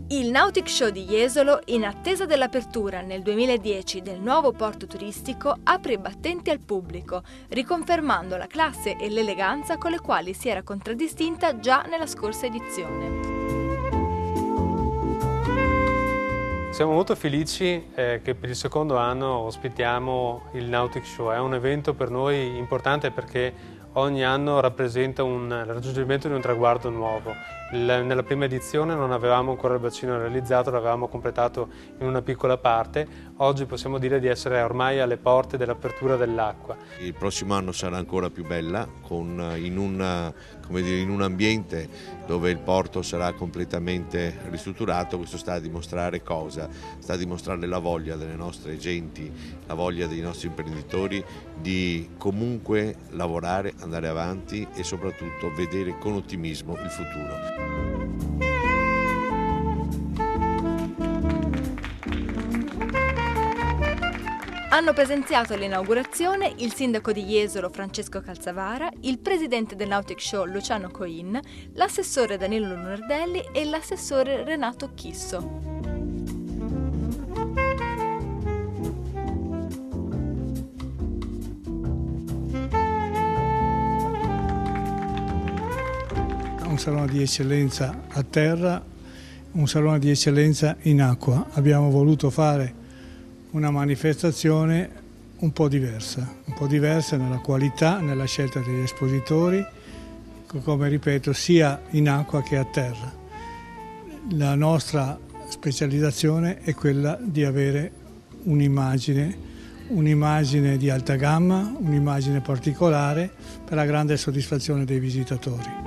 Il Nautic Show di Jesolo, in attesa dell'apertura nel 2010 del nuovo porto turistico, apre i battenti al pubblico, riconfermando la classe e l'eleganza con le quali si era contraddistinta già nella scorsa edizione. Siamo molto felici che per il secondo anno ospitiamo il Nautic Show. È un evento per noi importante perché ogni anno rappresenta il raggiungimento di un traguardo nuovo. Nella prima edizione non avevamo ancora il bacino realizzato, l'avevamo completato in una piccola parte. Oggi possiamo dire di essere ormai alle porte dell'apertura dell'acqua. Il prossimo anno sarà ancora più bella, in un ambiente dove il porto sarà completamente ristrutturato. Questo sta a dimostrare cosa? Sta a dimostrare la voglia delle nostre genti, la voglia dei nostri imprenditori di comunque lavorare, andare avanti e soprattutto vedere con ottimismo il futuro. Hanno presenziato all'inaugurazione il sindaco di Jesolo Francesco Calzavara, il presidente del Nautic Show Luciano Coin, l'assessore Danilo Lunardelli e l'assessore Renato Chisso. Un salone di eccellenza a terra, un salone di eccellenza in acqua. Abbiamo voluto fare una manifestazione un po' diversa nella qualità, nella scelta degli espositori, come ripeto, sia in acqua che a terra. La nostra specializzazione è quella di avere un'immagine di alta gamma, un'immagine particolare per la grande soddisfazione dei visitatori.